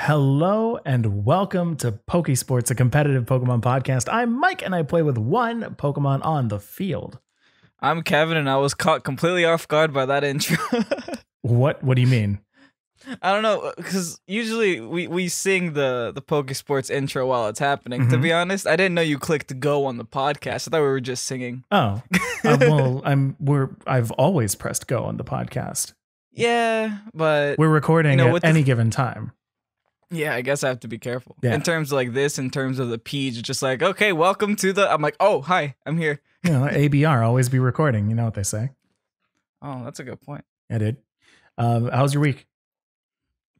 Hello and welcome to Pokésports, a competitive Pokemon podcast. I'm Mike and I play with one Pokemon on the field. I'm Kevin and I was caught completely off guard by that intro. What do you mean? I don't know, because usually we sing the Pokésports intro while it's happening. To be honest, I didn't know you clicked go on the podcast. I thought we were just singing. Oh, well, I've always pressed go on the podcast. Yeah, but we're recording at any given time. Yeah, I guess I have to be careful. Yeah. In terms of like this, in terms of the page, just like, okay, welcome to the, I'm like, oh, hi, I'm here. You know, ABR, always be recording. You know what they say. Oh, that's a good point. I did. How's your week?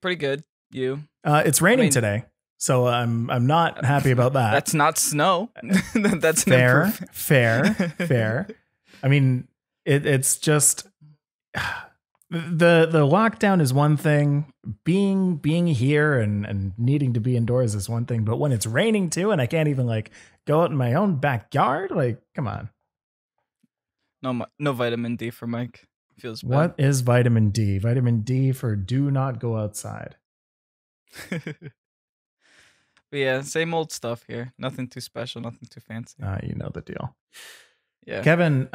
Pretty good. You? It's raining today, so I'm not happy about that. That's not snow. That's fair. I mean, it's just the lockdown is one thing. Being here and needing to be indoors is one thing, but when it's raining too, and I can't even like go out in my own backyard, like, come on. No vitamin D for Mike. Feels bad. What is vitamin D? Vitamin D for do not go outside. But yeah, same old stuff here. Nothing too special, nothing too fancy. You know the deal. Yeah. Kevin,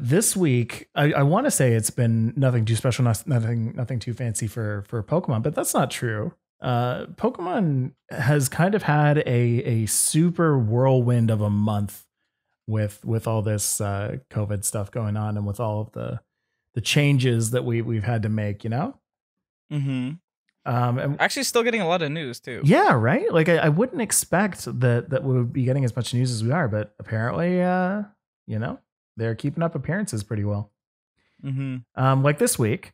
this week, I want to say it's been nothing too special, nothing too fancy for Pokemon, but that's not true. Pokemon has kind of had a super whirlwind of a month with all this COVID stuff going on and with all of the changes that we've had to make, you know? Mm-hmm. Actually still getting a lot of news too. Yeah, right? Like I wouldn't expect that we would be getting as much news as we are, but apparently you know, they're keeping up appearances pretty well. Mm-hmm. Like this week,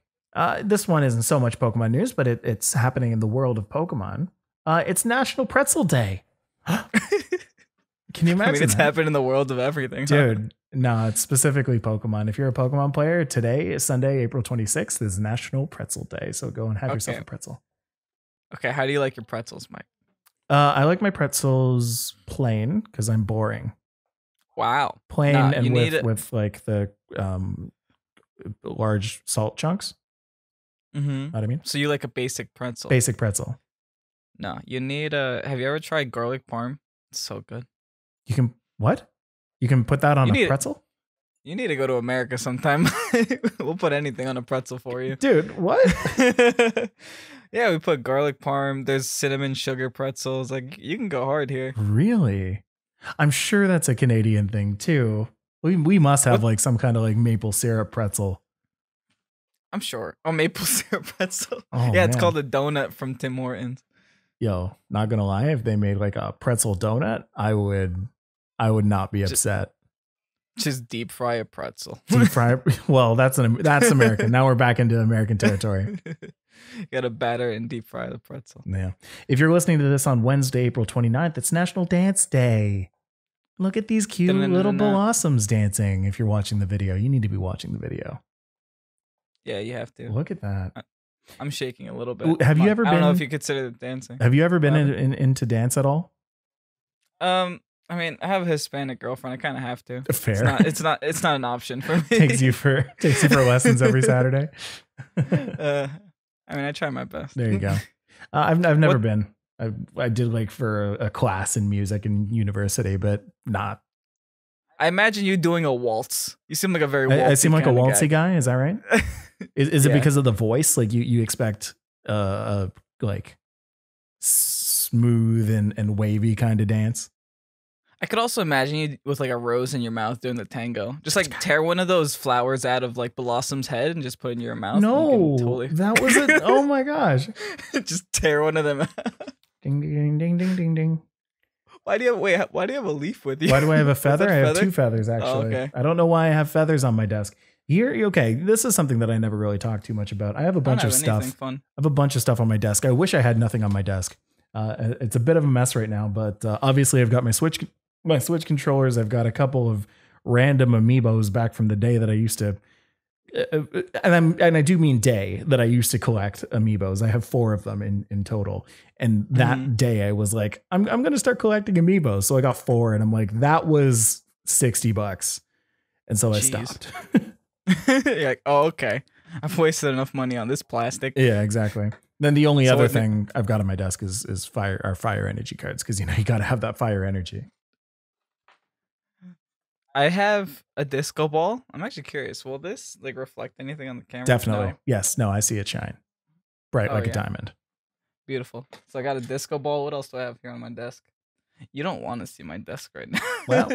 this one isn't so much Pokemon news, but it's happening in the world of Pokemon. It's National Pretzel Day. Can you imagine? I mean, it's happened in the world of everything. Dude, no, it's specifically Pokemon. If you're a Pokemon player, today is Sunday, April 26th, is National Pretzel Day. So go and have yourself a pretzel. Okay, how do you like your pretzels, Mike? I like my pretzels plain because I'm boring. Wow. Plain and with like the large salt chunks. Mm-hmm. Know what I mean? So you like a basic pretzel? Basic pretzel. No, you need a. Have you ever tried garlic parm? It's so good. You can what? You can put that on a pretzel? You need to go to America sometime. We'll put anything on a pretzel for you. Dude, what? Yeah, we put garlic parm. There's cinnamon sugar pretzels. Like, you can go hard here. Really? I'm sure that's a Canadian thing too. We must have like some kind of like maple syrup pretzel. I'm sure. Oh, maple syrup pretzel. Oh, yeah, it's called a donut from Tim Hortons. Yo, not gonna lie, if they made like a pretzel donut, I would not be upset. Just deep fry a pretzel. Deep fry? Well, that's American. Now we're back into American territory. You gotta batter and deep fry the pretzel. Yeah. If you're listening to this on Wednesday, April 29th, it's National Dance Day. Look at these cute little blossoms dancing. If you're watching the video, you need to be watching the video. Yeah, you have to. Look at that. I'm shaking a little bit. Have you ever been? I don't know if you consider it dancing. Have you ever been into dance at all? I mean, I have a Hispanic girlfriend. I kind of have to. Fair. It's not an option for me. takes you for lessons every Saturday. I mean, I try my best. There you go. I've never been. I did like for a class in music in university, but not. I imagine you doing a waltz. You seem like a very waltzy I seem like a waltzy guy. Is that right? Is it because of the voice? Like you expect like smooth and wavy kind of dance? I could also imagine you with like a rose in your mouth doing the tango. Just like tear one of those flowers out of like Blossom's head and just put it in your mouth. No, that was it. Oh my gosh. Just tear one of them out. Ding, ding, ding, ding, ding, ding. Why do you have a leaf with you? Why do I have a feather? I have two feathers, actually. Oh, okay. I don't know why I have feathers on my desk. Here, okay, this is something that I never really talked too much about. I have a bunch of stuff. Fun. I have a bunch of stuff on my desk. I wish I had nothing on my desk. It's a bit of a mess right now, but obviously I've got my Switch controllers. I've got a couple of random amiibos back from the day that I used to, and I do mean day that I used to collect amiibos. I have 4 of them in total. And that day I was like, I'm going to start collecting amiibos. So I got 4 and I'm like, that was $60. And so I stopped. You're like, oh, okay. I've wasted enough money on this plastic. Yeah, exactly. Then the only So other what- thing I've got on my desk is fire energy cards, because you got to have that fire energy. I have a disco ball. I'm actually curious. Will this like reflect anything on the camera? Definitely. No. Yes. No, I see it shine. Bright Oh, like a yeah. diamond. Beautiful. So I got a disco ball. What else do I have here on my desk? You don't want to see my desk right now. Well.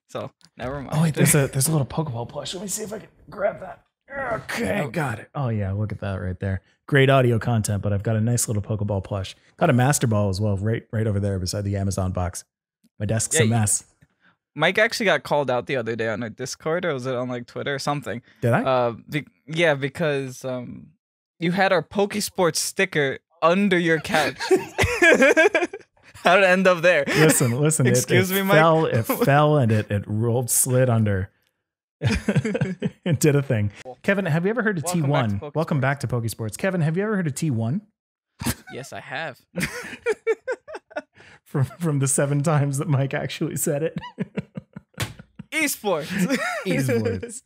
So never mind. Oh wait, there's a little Pokeball plush. Let me see if I can grab that. Okay, Oh. got it. Oh yeah, look at that right there. Great audio content, but I've got a nice little Pokeball plush. Got a Master Ball as well, right over there beside the Amazon box. My desk's Yeah, a mess. Mike actually got called out the other day on a Discord, or was it on like Twitter or something? Did I? Yeah, because you had our Pokésports sticker under your couch. How did it end up there? Listen. Excuse me, Mike? It fell and it rolled, slid under. It did a thing. Kevin, have you ever heard of T1? Welcome back to Pokésports. Kevin, have you ever heard of T1? Yes, I have. From the 7 times that Mike actually said it. Esports. Esports.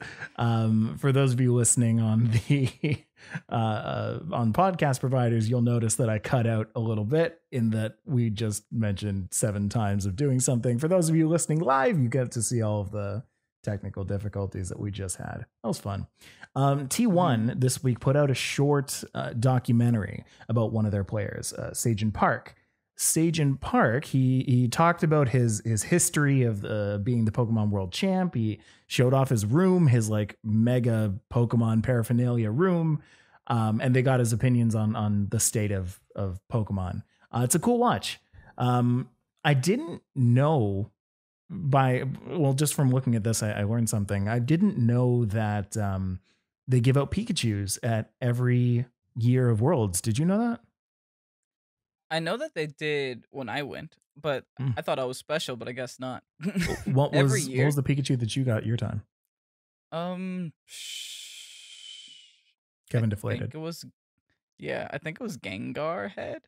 For those of you listening on the on podcast providers, you'll notice that I cut out a little bit in that we just mentioned 7 times of doing something. For those of you listening live, you get to see all of the technical difficulties that we just had. That was fun. T1 this week put out a short documentary about one of their players, Sagen Park. Sagen Park, he talked about his history of being the Pokemon World Champ. He showed off his room, his like mega Pokemon paraphernalia room, and they got his opinions on the state of Pokemon. It's a cool watch. I didn't know just from looking at this, I learned something. I didn't know that they give out Pikachus at every year of Worlds. Did you know that? I know that they did when I went, but I thought I was special, but I guess not. What Every year? was the Pikachu that you got your time? Kevin deflated. I think it was Gengar head.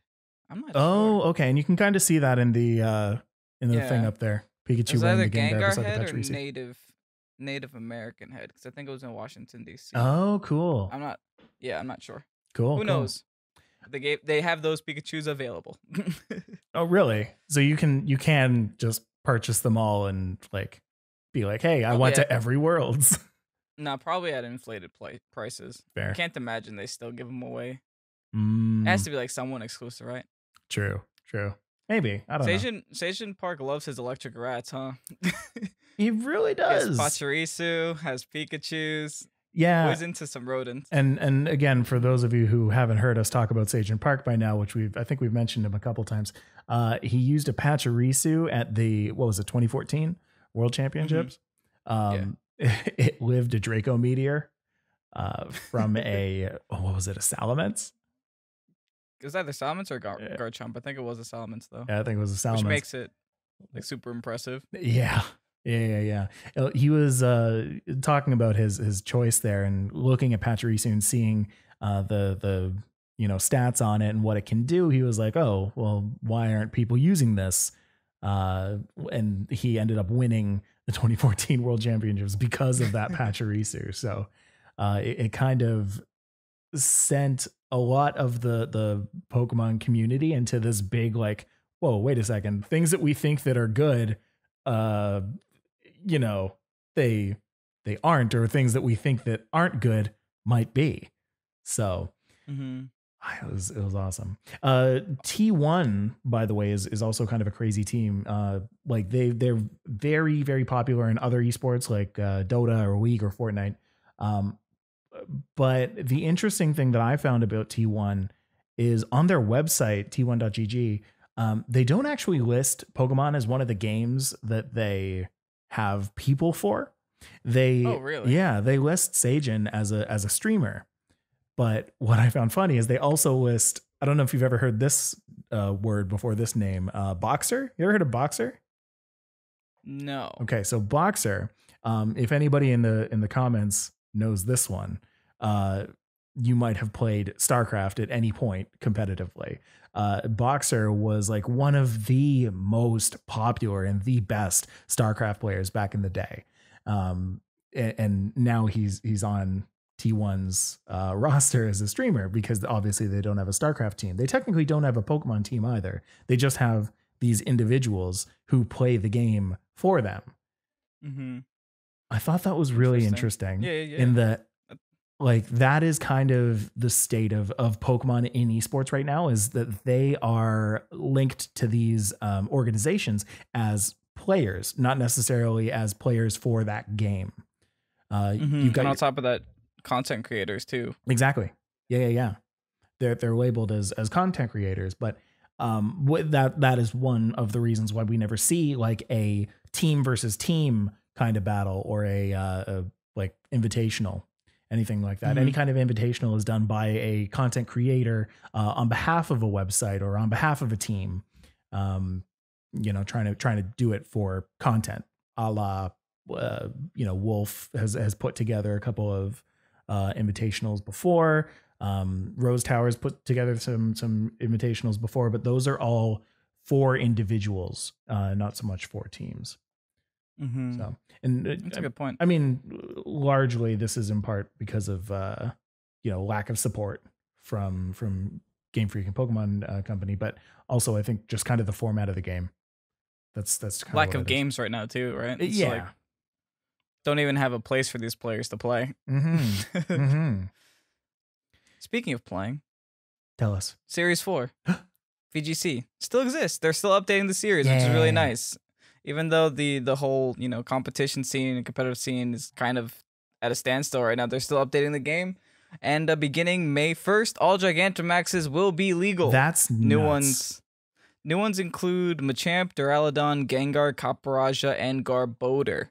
I'm not Oh, sure. okay. And you can kind of see that in the thing up there. It Pikachu was wearing either the Gengar Gengar beside head the or Pachirisu. Native American head, because I think it was in Washington D.C. Oh, cool. I'm not sure. Cool. Who knows? They have those Pikachus available. Oh, really? So you can just purchase them all and like be like, hey, I went to every Worlds. No, probably at inflated prices. Fair. I can't imagine they still give them away. Mm, It has to be like someone exclusive, right? true. Maybe. I don't know. Sagen Park loves his electric rats, huh? He really He has does. Pachirisu, has Pikachus. Yeah. Always into some rodents. And again, for those of you who haven't heard us talk about Sagen Park by now, which I think we've mentioned him a couple times, he used a Pachirisu at the 2014 World Championships. It lived a Draco Meteor from a Salamence? It was either Salamence or Garchomp. I think it was a Salamence though. Yeah, I think it was a Salamence. Which makes it like super impressive. Yeah. He was talking about his choice there and looking at Pachirisu and seeing the stats on it and what it can do. He was like, oh, well, why aren't people using this? And he ended up winning the 2014 World Championships because of that Pachirisu. So it kind of sent a lot of the Pokemon community into this big like, whoa, wait a second. Things that we think that are good, they aren't, or things that we think that aren't good might be. So it was awesome. T1, by the way, is also kind of a crazy team. Like they're very, very popular in other esports like Dota or League or Fortnite. But the interesting thing that I found about T1 is on their website, t1.gg, they don't actually list Pokemon as one of the games that they have people for. Oh, really? Yeah, they list Sagen as a streamer. But what I found funny is they also list, I don't know if you've ever heard this word before, this name, Boxer. You ever heard of Boxer? No. Okay, so Boxer, if anybody in the comments knows this one, you might have played StarCraft at any point competitively. Boxer was like one of the most popular and the best StarCraft players back in the day. And now he's on T1's roster as a streamer, because obviously they don't have a StarCraft team. They technically don't have a Pokemon team either. They just have these individuals who play the game for them. Mm-hmm. I thought that was really interesting. Yeah. In that, like, that is kind of the state of Pokemon in esports right now, is that they are linked to these organizations as players, not necessarily as players for that game. You've got and on top of that, content creators too. Exactly. Yeah. They're labeled as content creators, but that is one of the reasons why we never see like a team versus team kind of battle, or a like invitational, anything like that. Any kind of invitational is done by a content creator on behalf of a website or on behalf of a team. Trying to do it for content, a la Wolf has put together a couple of invitationals before. Rose Towers put together some invitationals before, but those are all for individuals, not so much for teams. So, and that's a good point. I mean, largely this is in part because of lack of support from Game Freak and Pokemon Company, but also I think just kind of the format of the game. That's kind lack of of games right now too, right? It's yeah. like, don't even have a place for these players to play. Speaking of playing, tell us. Series 4, VGC, still exists. They're still updating the series, which is really nice. Even though the whole, competition scene and competitive scene is kind of at a standstill right now, they're still updating the game. And beginning May 1st, all Gigantamaxes will be legal. That's new nuts. ones. New ones include Machamp, Duraludon, Gengar, Copperajah, and Garbodor.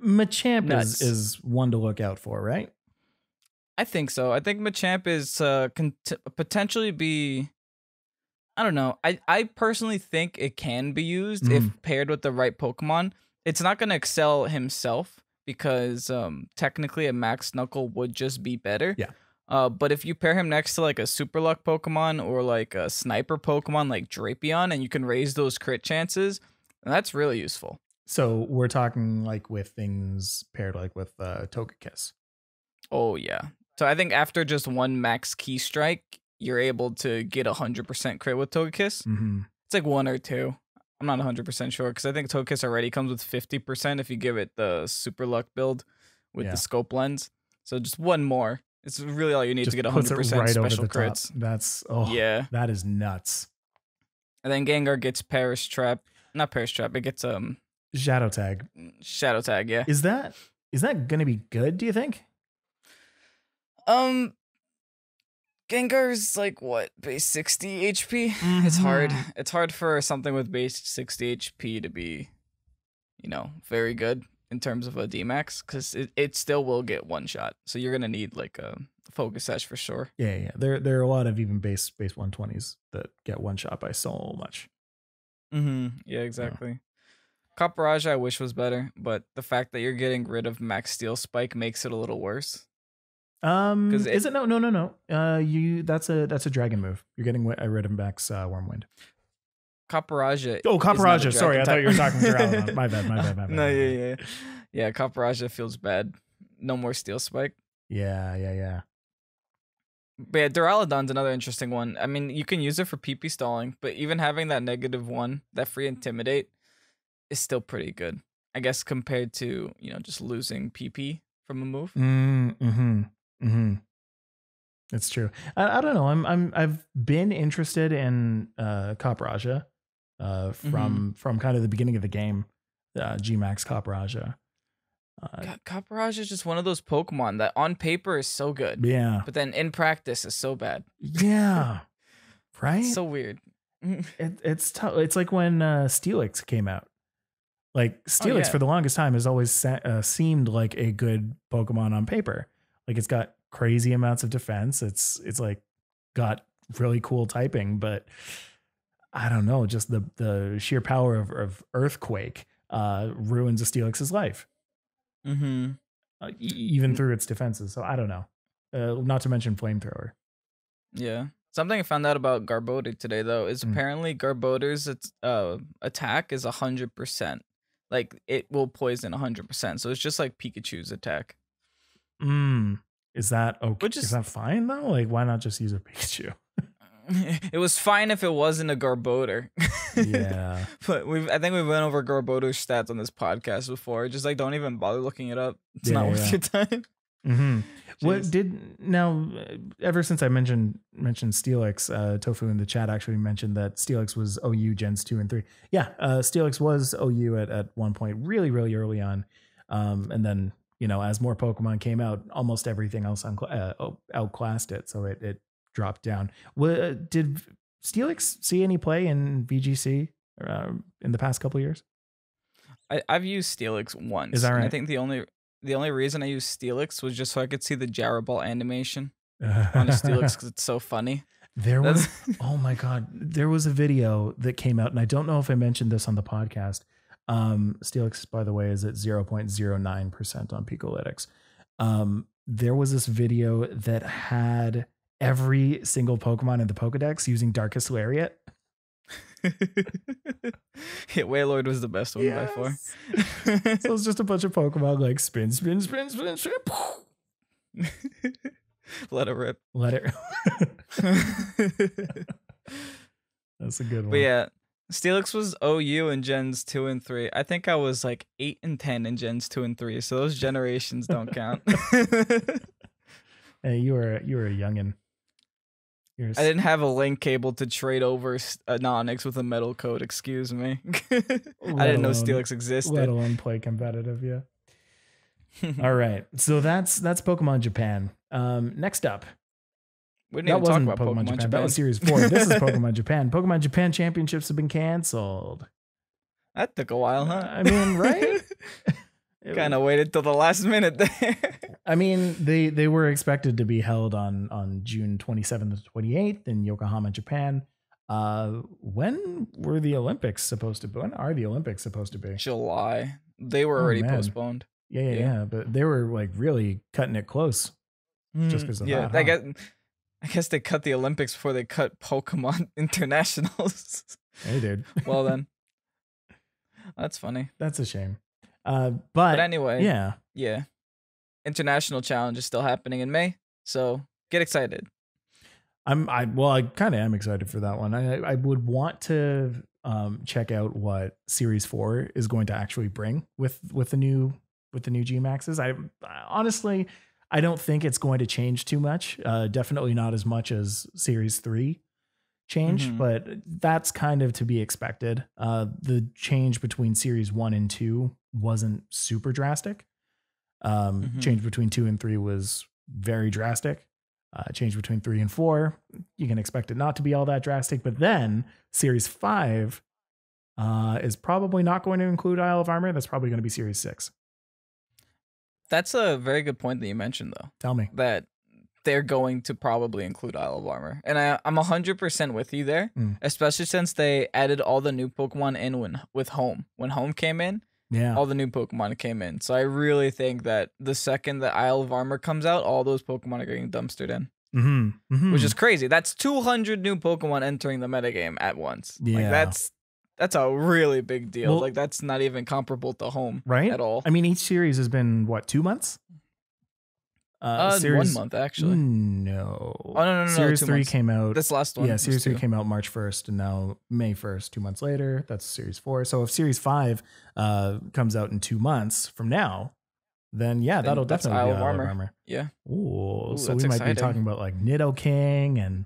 Machamp is one to look out for, right? I think so. I think Machamp is potentially be... I don't know. I personally think it can be used if paired with the right Pokemon. It's not going to excel himself because technically a Max Knuckle would just be better. Yeah. But if you pair him next to like a Super Luck Pokemon or like a Sniper Pokemon like Drapion, and you can raise those crit chances, that's really useful. So we're talking like with things paired like with Togekiss. Oh, yeah. So I think after just one Max Key Strike, you're able to get 100% crit with Togekiss. It's like 1 or 2. I'm not 100% sure because I think Togekiss already comes with 50% if you give it the Super Luck build with the scope lens. So just one more. It's really all you need to get 100% right special over the crits. Top. That's that is nuts. And then Gengar gets Perish Trap. Not Perish Trap, it gets Shadow Tag. Shadow Tag, yeah. Is that gonna be good, do you think? Gengar's like what, base 60 HP? It's hard. It's hard for something with base 60 HP to be, very good in terms of a D-Max, because it still will get one shot. So you're gonna need like a Focus Sash for sure. Yeah. There are a lot of even base 120s that get one shot by so much. Yeah, exactly. Copperajah I wish was better, but the fact that you're getting rid of Max Steel Spike makes it a little worse. Is it no? That's a dragon move. You're getting rid of Max Wormwind. Copperajah. Oh, Copperajah. Sorry, I thought you were talking Duraludon. My bad. No, yeah. Copperajah feels bad. No more Steel Spike. Yeah. But yeah, Duraludon's another interesting one. I mean, you can use it for PP stalling, but even having that -1, that free Intimidate, is still pretty good. I guess compared to just losing PP from a move. It's true. I don't know. I've been interested in Copperajah from kind of the beginning of the game. Gmax Copperajah. Copperajah is just one of those Pokemon that on paper is so good. Yeah. But then in practice is so bad. Yeah. Right? It's so weird. It's tough. It's like when Steelix came out. Like Steelix for the longest time has always seemed like a good Pokemon on paper. Like it's got crazy amounts of defense. It's like got really cool typing, but I don't know, just the sheer power of Earthquake ruins a Steelix's life. Even through its defenses. So I don't know. Not to mention Flamethrower. Yeah. Something I found out about Garbodor today though is apparently Garbodor's attack is 100%. Like it will poison 100%. So it's just like Pikachu's attack. Is that okay? Which Is that fine though? Like, why not just use a Pikachu? It was fine if it wasn't a Garbodor. Yeah. But I think we went over Garbodor's stats on this podcast before. Just like don't even bother looking it up. It's not worth your time. What did now? Ever since I mentioned Steelix, Tofu in the chat actually mentioned that Steelix was OU Gens 2 and 3. Yeah, Steelix was OU at one point, really early on, and then as more Pokemon came out, almost everything else outclassed it, so it dropped down. Did Steelix see any play in VGC in the past couple of years? I've used Steelix once. Is that right? And I think the only reason I used Steelix was just so I could see the Jaraball animation on a Steelix because it's so funny. There was, oh my God, there was a video that came out, and I don't know if I mentioned this on the podcast. Steelix, by the way, is at 0.09% on Picolytics. There was this video that had every single Pokemon in the Pokedex using Darkest Lariat. Yeah, Wailord was the best one by far. So it's just a bunch of Pokemon like spin. Let it rip. Let it. That's a good one. But yeah, Steelix was OU in Gens 2 and 3. I think I was like 8 and 10 in Gens 2 and 3. So those generations don't count. Hey, you were a youngin'. I didn't have a link cable to trade over Anonix with a metal code. Excuse me. I didn't know Steelix existed. Let alone play competitive. Yeah. All right. So that's Pokemon Japan. Next up. We didn't even talk about Pokemon Japan. That was Series 4. This is Pokemon Japan. Pokemon Japan Championships have been canceled. That took a while, huh? I mean, right? Kind of waited till the last minute there. I mean, they were expected to be held on June 27th to 28th in Yokohama, Japan. When were the Olympics supposed to be? When are the Olympics supposed to be? July. They were already postponed. Yeah. But they were like really cutting it close just because of that. I guess they cut the Olympics before they cut Pokemon Internationals. Hey, dude. Well then. That's funny. That's a shame. But anyway, yeah. International Challenge is still happening in May, so get excited. I kind of am excited for that one. I would want to check out what Series 4 is going to actually bring with the new G Maxes. I honestly don't think it's going to change too much. Definitely not as much as Series 3 change, but that's kind of to be expected. The change between Series 1 and 2 wasn't super drastic. Change between 2 and 3 was very drastic. Change between 3 and 4, you can expect it not to be all that drastic. But then Series 5 is probably not going to include Isle of Armor. That's probably going to be Series 6. That's a very good point that you mentioned, though. Tell me. That they're going to probably include Isle of Armor. And I'm 100% with you there, especially since they added all the new Pokemon in with Home. When Home came in, all the new Pokemon came in. So I really think that the second that Isle of Armor comes out, all those Pokemon are getting dumpstered in. Which is crazy. That's 200 new Pokemon entering the metagame at once. Yeah. Like that's a really big deal. Well, like that's not even comparable to Home at all. I mean, each series has been what, 2 months? Series 1 month actually. No. Oh no. Series 3 months. came out. This last one. Yeah, Series 3 came out March 1st, and now May 1st, 2 months later. That's Series 4. So if Series 5 comes out in 2 months from now, then that'll definitely be Isle of Armor. Yeah. Ooh, so we might be talking about like Nidoking and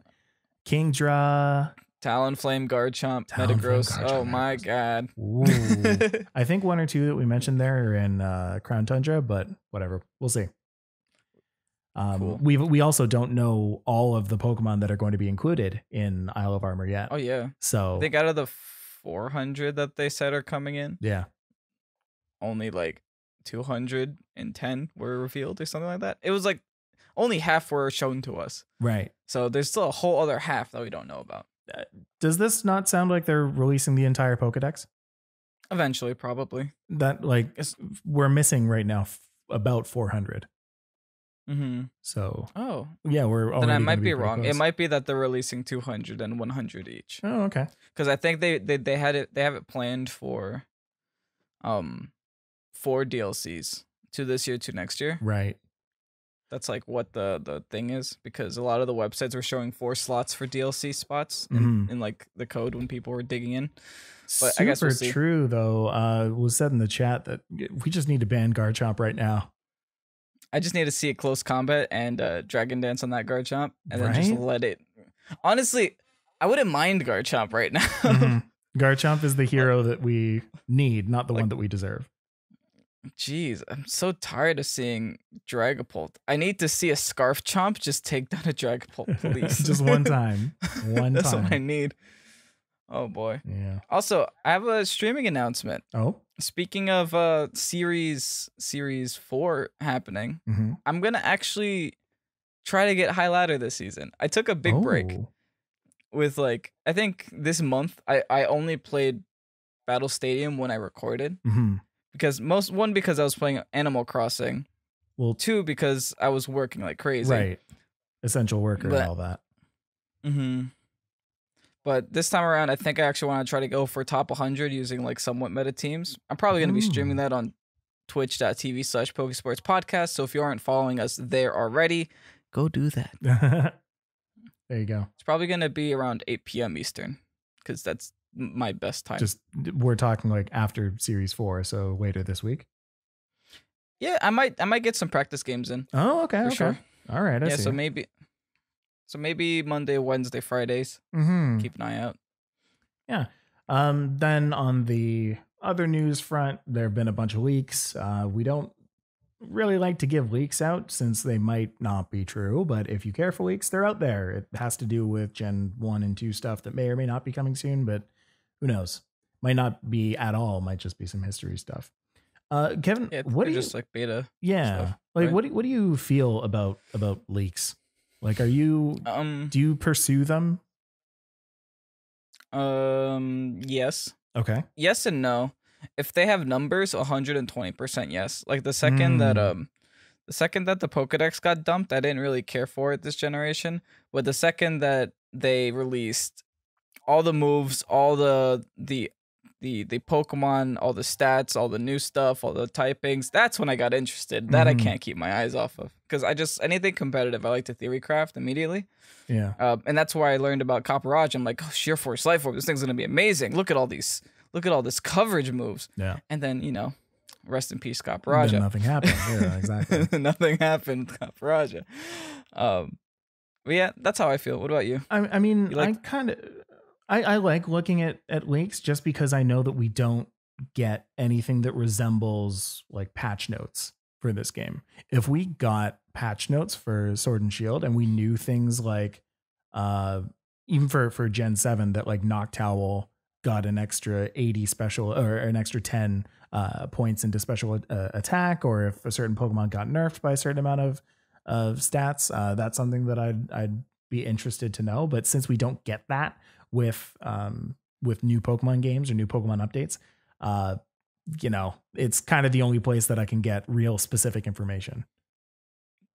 Kingdra. Talonflame, Garchomp, Metagross. Oh my god. I think 1 or 2 that we mentioned there are in Crown Tundra, but whatever. We'll see. Cool. We also don't know all of the Pokemon that are going to be included in Isle of Armor yet. Oh yeah. So I think out of the 400 that they said are coming in, only like 210 were revealed or something like that. It was like only half were shown to us. Right. So there's still a whole other half that we don't know about. Does this not sound like they're releasing the entire Pokedex? Eventually, probably. That we're missing right now about 400. So we're then I might be wrong. Close. It might be that they're releasing 200 and 100 each. Oh, okay. Because I think they have it planned for 4 DLCs, 2 this year, 2 next year. Right. that's like what the thing is, because a lot of the websites were showing 4 slots for DLC spots in like the code when people were digging in. But Super I guess we'll see. true though. Was said in the chat that we just need to ban Garchomp right now. I just need to see a close combat and Dragon Dance on that Garchomp, and then just let it. Honestly, I wouldn't mind Garchomp right now. Garchomp is the hero that we need, not the one that we deserve. Jeez, I'm so tired of seeing Dragapult. I need to see a Scarf Chomp just take down a Dragapult, please. Just one time. That's what I need. Oh boy. Yeah. Also, I have a streaming announcement. Oh. Speaking of series 4 happening, I'm gonna actually try to get high ladder this season. I took a big break with like, I think this month I only played Battle Stadium when I recorded. Because because I was playing Animal Crossing. Well, 2 because I was working like crazy. Right. Essential worker and all that. But this time around, I think I actually want to try to go for top 100 using like somewhat meta teams. I'm probably going to be streaming that on twitch.tv/Pokésports podcast. So if you aren't following us there already, go do that. There you go. It's probably going to be around 8 p.m. Eastern because that's my best time. Just we're talking like after Series 4, so later this week. Yeah, I might get some practice games in. Oh, okay. Sure. All right. I see. So maybe Monday, Wednesday, Fridays. Keep an eye out. Yeah. Then on the other news front, there have been a bunch of leaks. We don't really like to give leaks out since they might not be true, but if you care for leaks, they're out there. It has to do with Gen 1 and 2 stuff that may or may not be coming soon, but who knows? Might not be at all. Might just be some history stuff. Kevin, what do you just like beta? Yeah. Stuff, like right? what do you feel about leaks? Like, are you do you pursue them? Yes. Okay. Yes and no. If they have numbers, 120% yes. Like the second that the Pokédex got dumped, I didn't really care for it this generation. But the second that they released all the moves, all the Pokemon, all the stats, all the new stuff, all the typings, that's when I got interested. That I can't keep my eyes off of. Because anything competitive, I like to theory craft immediately. Yeah. And that's where I learned about Copperage. I'm like, oh, Sheer Force, Life Orb, this thing's gonna be amazing. Look at all this coverage moves. Yeah. And then, rest in peace, Copperage. Nothing happened. Yeah, exactly. Nothing happened, Copperage. But yeah, that's how I feel. What about you? I mean, I like looking at leaks just because I know that we don't get anything that resembles like patch notes for this game. If we got patch notes for Sword and Shield and we knew things like even for Gen 7 that like Noctowl got an extra 80 special or an extra 10 points into special attack, or if a certain Pokemon got nerfed by a certain amount of stats, that's something that I'd be interested to know. But since we don't get that with new Pokemon games or new Pokemon updates, it's kind of the only place that I can get real specific information.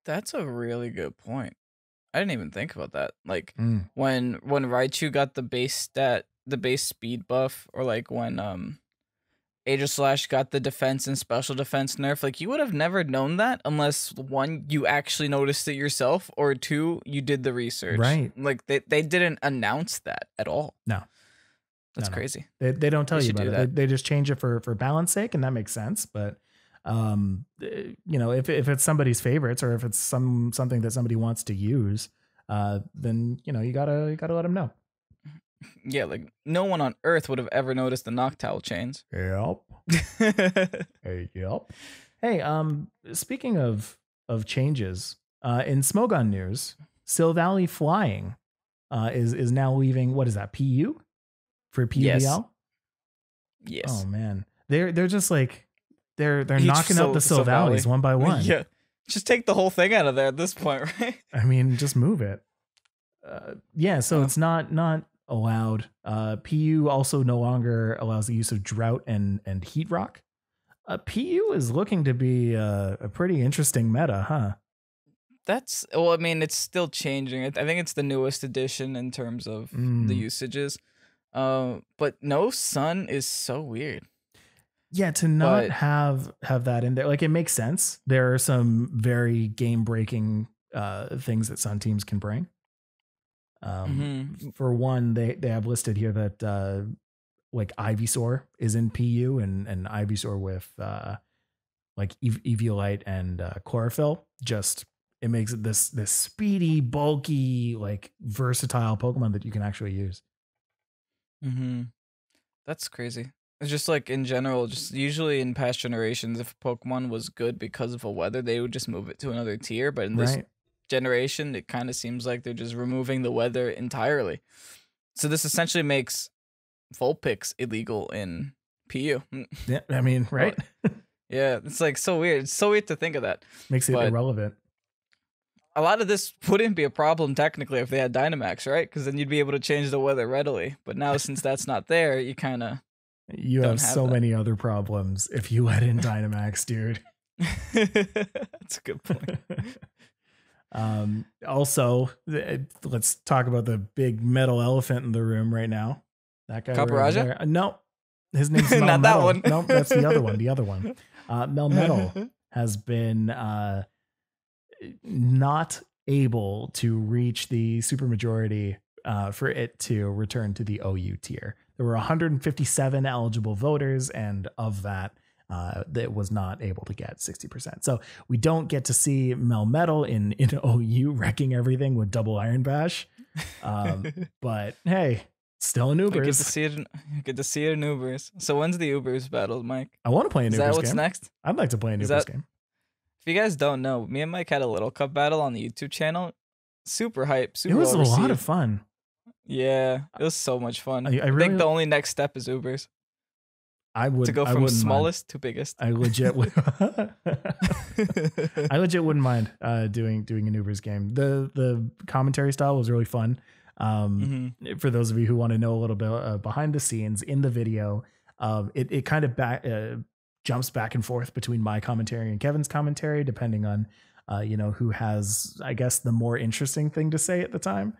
That's a really good point. I didn't even think about that. Like when Raichu got the base speed buff, or like when Aegislash got the defense and special defense nerf, like you would have never known that unless 1, you actually noticed it yourself, or 2, you did the research. Right. Like they didn't announce that at all. No. That's crazy. They don't tell you about it. They just change it for balance sake, and that makes sense. But if it's somebody's favorites, or if it's something that somebody wants to use, then you gotta let them know. Yeah, like no one on Earth would have ever noticed the Noctowl chains. Yep. Yep. Hey, speaking of changes, in Smogon news, Silvally Flying is now leaving. What is that? PU for PUBL? Yes. Oh man, they're just like they're knocking out the Silvallies one by one. Yeah, just take the whole thing out of there at this point, right? I mean, just move it. So it's not allowed. PU also no longer allows the use of Drought and Heat Rock. PU is looking to be a pretty interesting meta, huh? It's still changing. I think it's the newest edition in terms of the usages. But no Sun is so weird. Yeah, to not have that in there, like, it makes sense. There are some very game breaking things that some teams can bring. For one, they have listed here that like Ivysaur is in PU, and Ivysaur with like Eviolite and Chlorophyll. Just it makes it this speedy, bulky, like versatile Pokemon that you can actually use. That's crazy. It's just like in general, just usually in past generations, if a Pokemon was good because of a weather, they would just move it to another tier. But in this generation, it kind of seems like they're just removing the weather entirely. So this essentially makes Vulpix illegal in PU. Yeah, I mean, right? Yeah, it's like so weird. It's so weird to think of that. Makes it irrelevant. A lot of this wouldn't be a problem technically if they had Dynamax, right? Because then you'd be able to change the weather readily. But now since that's not there, you kind of... You have so many other problems if you let in Dynamax, dude. That's a good point. Also, let's talk about the big metal elephant in the room right now. That guy. Caparaja? Right no, his name's Melmetal. Not that one. No, that's the other one. The other one. Melmetal has been not able to reach the supermajority for it to return to the OU tier. There were 157 eligible voters, and of that, that was not able to get 60%. So we don't get to see Melmetal in OU wrecking everything with double Iron Bash. But hey, still an Ubers. Get to see it in Ubers. So when's the Ubers battle, Mike? I want to play an Ubers game. Is that what's next? I'd like to play an Ubers game. If you guys don't know, me and Mike had a Little Cup battle on the YouTube channel. Super hype. Super It was well-received. a lot of fun. Yeah, it was so much fun. I think the only next step is Ubers. I would to go from smallest to biggest. I legit would. I legit wouldn't mind doing an Ubers game. The commentary style was really fun. For those of you who want to know a little bit behind the scenes in the video, it kind of jumps back and forth between my commentary and Kevin's commentary, depending on who has, I guess, the more interesting thing to say at the time.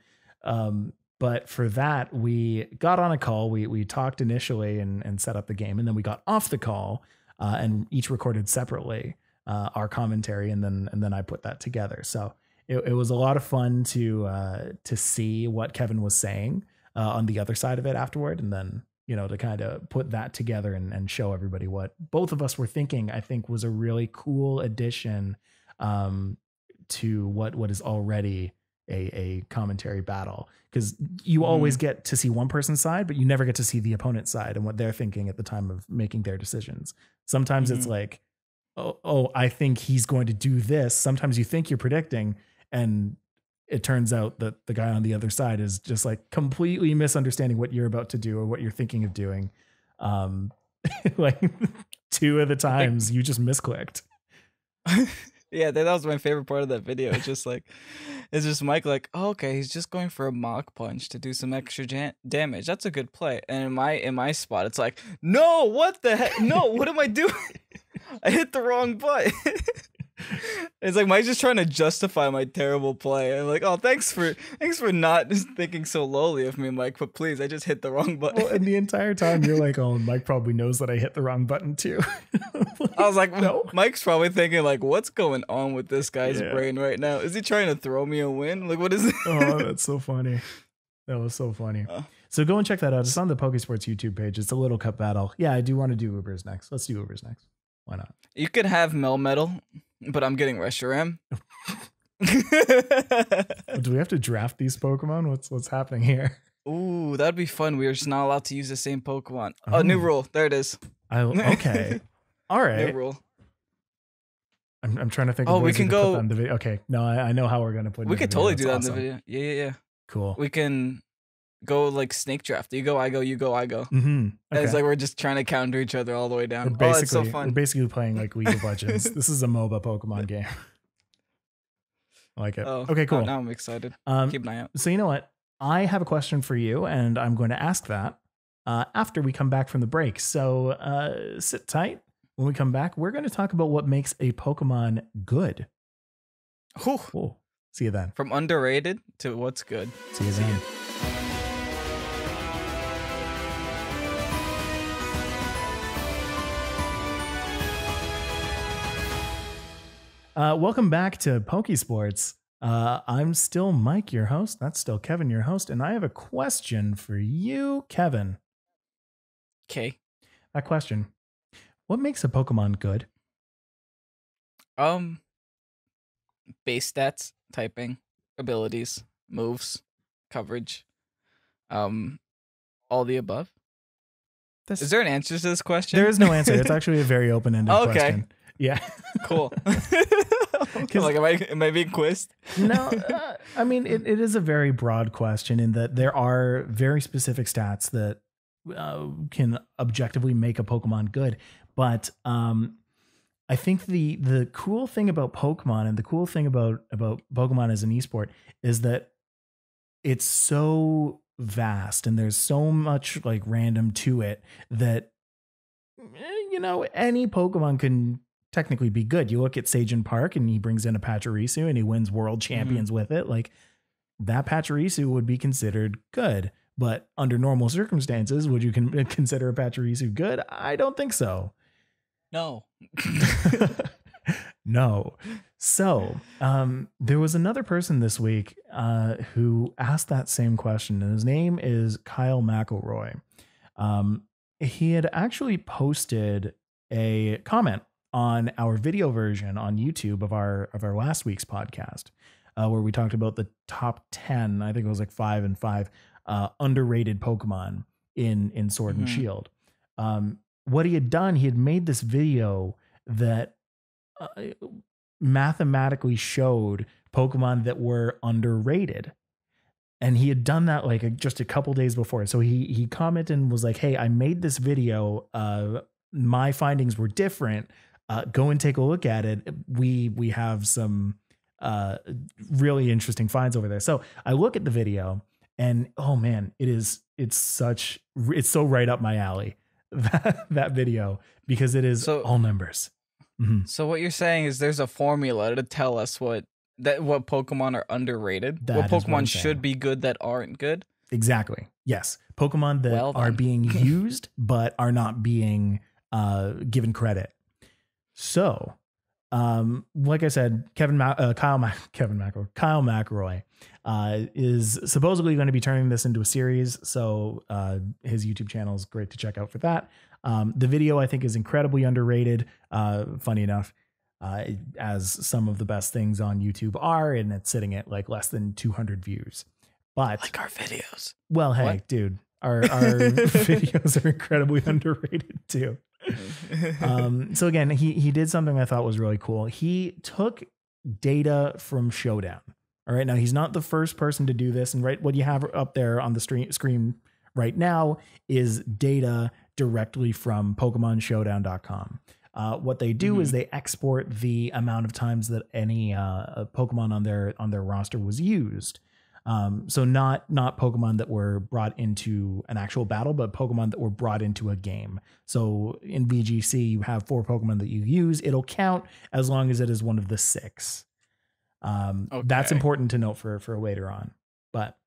But for that, we got on a call. We talked initially and set up the game, and then we got off the call and each recorded separately our commentary, and then I put that together. So it was a lot of fun to see what Kevin was saying on the other side of it afterward, and then to kind of put that together and show everybody what both of us were thinking. I think was a really cool addition to what is already a commentary battle, because you always get to see one person's side, but you never get to see the opponent's side and what they're thinking at the time of making their decisions. Sometimes it's like, oh, I think he's going to do this. Sometimes you think you're predicting, and it turns out that the guy on the other side is just like completely misunderstanding what you're about to do or what you're thinking of doing. Like 2 of the times you just misclicked. Yeah, that was my favorite part of that video. It's just like, it's just Mike like, oh, okay, he's just going for a Mach Punch to do some extra damage. That's a good play. And in my spot, it's like, no, what the heck? No, what am I doing? I hit the wrong button. It's like Mike's just trying to justify my terrible play. I'm like, oh, thanks for not just thinking so lowly of me, Mike. But please, I just hit the wrong button. Well, and the entire time you're like, oh, Mike probably knows that I hit the wrong button too. I was like, no. Mike's probably thinking like, what's going on with this guy's brain right now? Is he trying to throw me a win? Like, what is it? Oh, that's so funny. That was so funny. So go and check that out. It's on the Pokésports YouTube page. It's a Little Cup battle. Yeah, I do want to do Ubers next. Let's do Ubers next. Why not? You could have Melmetal, but I'm getting Reshiram. Do we have to draft these Pokemon? What's happening here? Ooh, that'd be fun. We're just not allowed to use the same Pokemon. Oh, new rule. There it is. Okay. All right. New rule. I'm trying to think. Of we can go. Put that in the video. Okay. No, I know how we're gonna put. We could totally do that in the video. Yeah. Cool. We can go like snake draft. You go, I go. You go, I go. Mm-hmm. Okay. It's like we're just trying to counter each other all the way down. It's so fun. We're basically playing like League of Legends. This is a MOBA Pokemon game. I like it. Okay, cool. Now I'm excited. Keep an eye out. So you know what? I have a question for you, and I'm going to ask that after we come back from the break. So sit tight. When we come back, we're going to talk about what makes a Pokemon good. Cool. See you then. From underrated to what's good. See you then. Welcome back to Pokésports. I'm still Mike, your host. That's still Kevin, your host. And I have a question for you, Kevin. Okay. That question. What makes a Pokemon good? Base stats, typing, abilities, moves, coverage, all the above. Is there an answer to this question? There is no answer. It's actually a very open-ended question. Yeah. Cool. Like, am I being quizzed? No, I mean, it is a very broad question in that there are very specific stats that can objectively make a Pokemon good. But I think the cool thing about Pokemon and the cool thing about Pokemon as an esport is that it's so vast and there's so much like random to it that, any Pokemon can technically be good. You look at Sajin Park and he brings in a Pachirisu and he wins world champions with it. Like, that Pachirisu would be considered good. But under normal circumstances, would you consider a Pachirisu good? I don't think so. No. No. So there was another person this week who asked that same question, and his name is Kyle McIlroy. He had actually posted a comment on our video version on YouTube of our last week's podcast, where we talked about the top 10, I think it was like 5 and 5 underrated Pokemon in Sword and Shield. What he had done, he had made this video that mathematically showed Pokemon that were underrated. And he had done that like just a couple days before. So he commented and was like, hey, I made this video. My findings were different. Go and take a look at it. We have some really interesting finds over there. So I look at the video and, oh man, it's so right up my alley, that video, because it is all numbers. Mm-hmm. So what you're saying is there's a formula to tell us what Pokemon are underrated, what Pokemon should be good that aren't good. Exactly. Yes. Pokemon that are being used, but are not being given credit. So, like I said, Kyle McIlroy is supposedly going to be turning this into a series. So his YouTube channel is great to check out for that. The video, I think, is incredibly underrated. Funny enough, as some of the best things on YouTube are, and it's sitting at like less than 200 views. But like our videos. Well, hey, dude, our videos are incredibly underrated too. So again, he did something I thought was really cool. He took data from Showdown. All right. Now, he's not the first person to do this. And right, what you have up there on the screen right now is data directly from PokemonShowdown.com. What they do is they export the amount of times that any Pokemon on their roster was used. So not Pokemon that were brought into an actual battle, but Pokemon that were brought into a game. So in VGC, you have 4 Pokemon that you use. It'll count as long as it is one of the 6. That's important to note for later on. But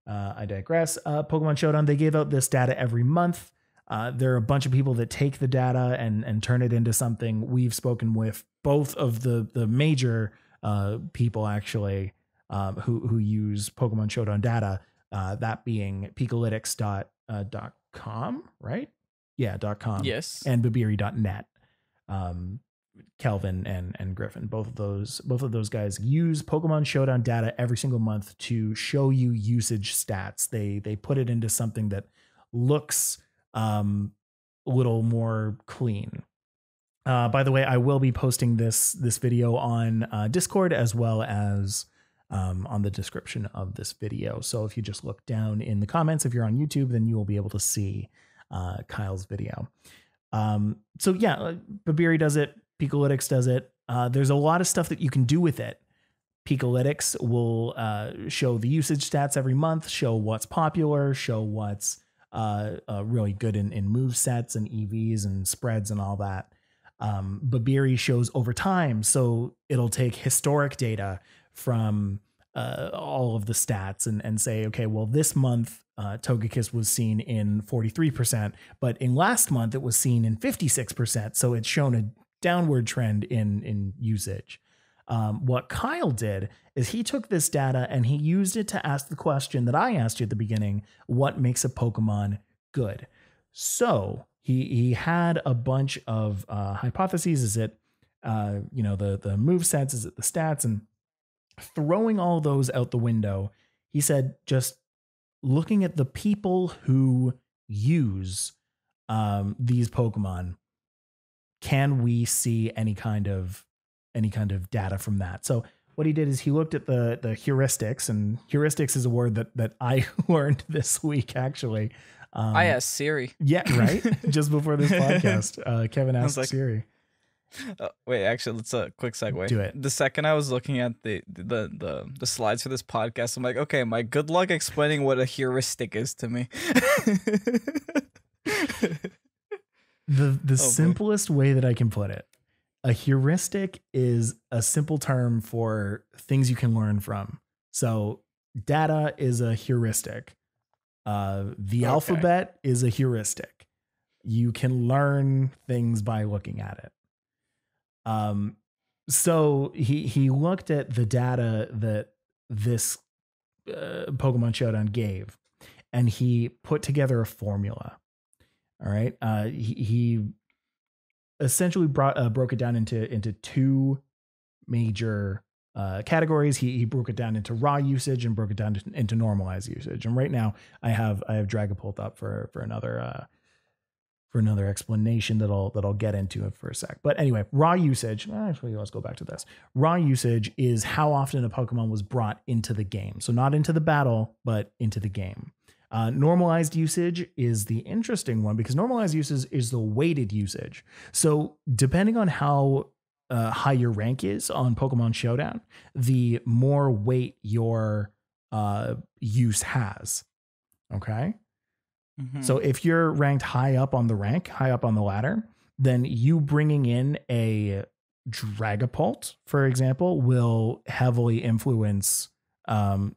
I digress. Pokemon Showdown, they give out this data every month. There are a bunch of people that take the data and turn it into something. We've spoken with both of the major people actually who use Pokemon Showdown data, that being Pikalytics.com, right? Yeah, .com. Yes. And Babiri.net. Kelvin and Griffin, both of those guys use Pokemon Showdown data every single month to show you usage stats. They put it into something that looks a little more clean. By the way, I will be posting this video on Discord as well as on the description of this video. So if you just look down in the comments, if you're on YouTube, then you will be able to see Kyle's video. So yeah, Babiri does it. Pikalytics does it. There's a lot of stuff that you can do with it. Pikalytics will show the usage stats every month, show what's popular, show what's really good in move sets and EVs and spreads and all that. Babiri shows over time, so it'll take historic data from all of the stats and say, okay, well, this month Togekiss was seen in 43%, but in last month it was seen in 56%. So it's shown a downward trend in usage. What Kyle did is he took this data and he used it to ask the question that I asked you at the beginning: what makes a Pokemon good? So he had a bunch of hypotheses. Is it the move sets? Is it the stats? And throwing all those out the window, he said, just looking at the people who use these Pokemon, can we see any kind of data from that? So what he did is he looked at the heuristics, and heuristics is a word that I learned this week, actually. I asked Siri. Yeah, right. Just before this podcast, Kevin asked Siri. Wait, actually, let's a quick segue. Do it. The second I was looking at the slides for this podcast, I'm like, okay, my good luck explaining what a heuristic is to me. The simplest way that I can put it, a heuristic is a simple term for things you can learn from. So data is a heuristic. The alphabet is a heuristic. You can learn things by looking at it. So he looked at the data that this Pokemon Showdown gave, and he put together a formula. All right. He essentially broke it down into two major categories. He broke it down into raw usage and broke it down into normalized usage. And right now I have Dragapult up for another explanation that I'll get into for a sec. But anyway, raw usage. Actually, let's go back to this. Raw usage is how often a Pokemon was brought into the game. So not into the battle, but into the game. Normalized usage is the interesting one, because normalized usage is the weighted usage. So depending on how high your rank is on Pokemon Showdown, the more weight your use has. Okay. Mm-hmm. So if you're ranked high up on the ladder, then you bringing in a Dragapult, for example, will heavily influence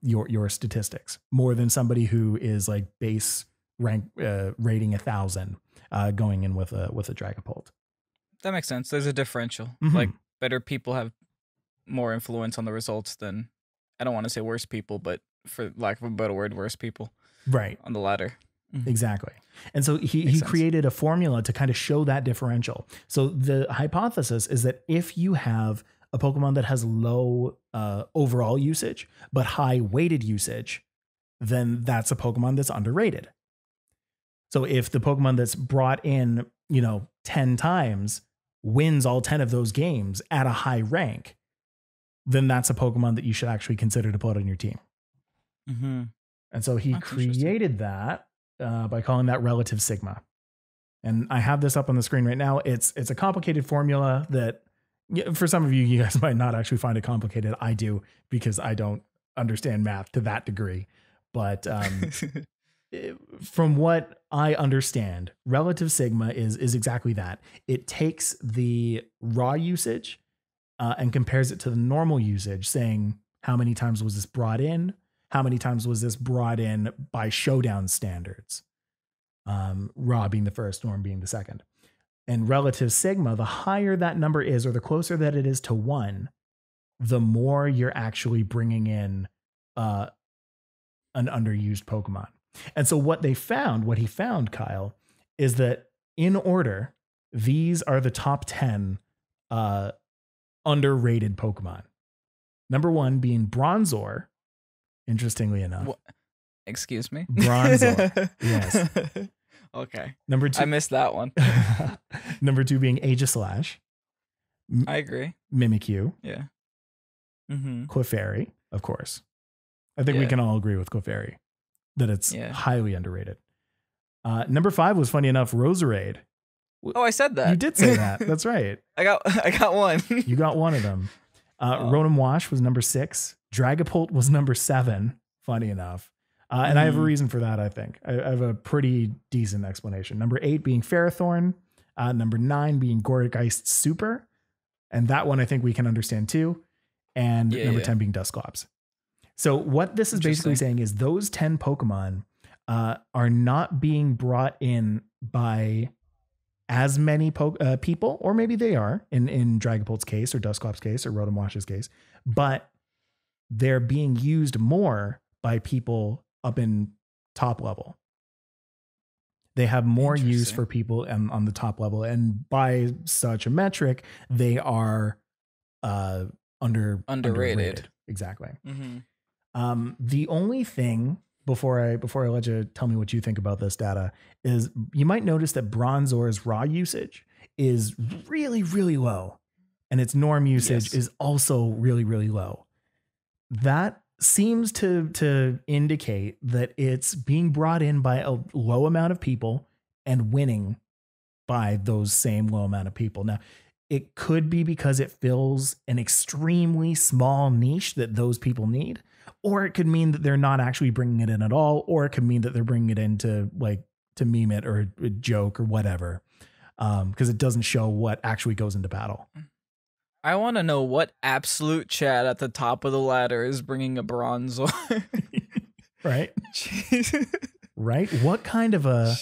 your statistics more than somebody who is like base rank rating 1,000 going in with a Dragapult. That makes sense. There's a differential. Mm-hmm. Like, better people have more influence on the results than, I don't want to say worse people, but for lack of a better word, worse people. Right. On the ladder. Mm-hmm. Exactly. And so he created a formula to kind of show that differential. So the hypothesis is that if you have a Pokemon that has low overall usage, but high weighted usage, then that's a Pokemon that's underrated. So if the Pokemon that's brought in, 10 times wins all 10 of those games at a high rank, then that's a Pokemon that you should actually consider to put on your team. Mm-hmm. And so he created that by calling that relative sigma. And I have this up on the screen right now. It's a complicated formula that, for some of you guys might not actually find it complicated. I do, because I don't understand math to that degree. But from what I understand, relative sigma is exactly that. It takes the raw usage and compares it to the normal usage, saying how many times was this brought in? How many times was this brought in by Showdown standards? Raw being the first, norm being the second. And relative sigma, the higher that number is, or the closer that it is to 1, the more you're actually bringing in an underused Pokemon. And so what he found, Kyle, is that in order, these are the top 10 underrated Pokemon. Number 1 being Bronzor, interestingly enough. What? Excuse me? Bronzor, yes. Okay. Number 2. I missed that one. Number 2 being Aegislash. I agree. Mimikyu. Yeah. Mm-hmm. Clefairy, of course. I think we can all agree with Clefairy that it's highly underrated. Number 5 was, funny enough, Roserade. Oh, I said that. You did say that. That's right. I got one. You got one of them. Rotom Wash was number 6. Dragapult was number 7. Funny enough. And I have a reason for that, I think. I have a pretty decent explanation. Number 8 being Ferrothorn. Number 9 being Gourgeist Super. And that one I think we can understand too. And number 10 being Dusclops. So what this is basically saying is those 10 Pokemon are not being brought in by as many people, or maybe they are in Dragapult's case or Dusclop's case or Rotomwash's case, but they're being used more by people up in top level. They have more use for people on the top level, and by such a metric, they are underrated. Exactly. The only thing before I let you tell me what you think about this data is you might notice that Bronzor's raw usage is really, really low, and its norm usage is also really, really low. That seems to indicate that it's being brought in by a low amount of people and winning by those same low amount of people. Now, it could be because it fills an extremely small niche that those people need, or it could mean that they're not actually bringing it in at all, or it could mean that they're bringing it in to meme it or a joke or whatever, because it doesn't show what actually goes into battle. I want to know what absolute chat at the top of the ladder is bringing a Bronzor. Right? Right? What kind of a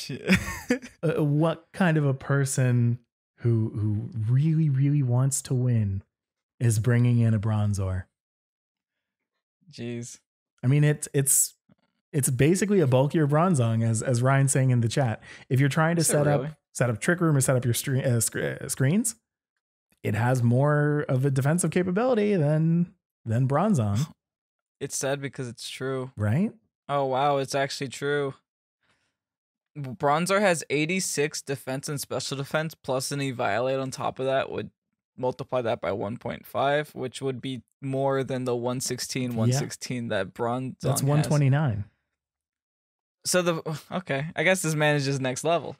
person who really, really wants to win is bringing in a Bronzor? Jeez. I mean, it's basically a bulkier Bronzong, as Ryan's saying in the chat. If you're trying to set up Trick Room or set up your screens, it has more of a defensive capability than Bronzong. It's sad because it's true. Right? Oh, wow. It's actually true. Bronzor has 86 defense and special defense, plus an Eviolate on top of that would multiply that by 1.5, which would be more than the 116 that Bronzong That's 129. has. So okay, I guess this manages next level.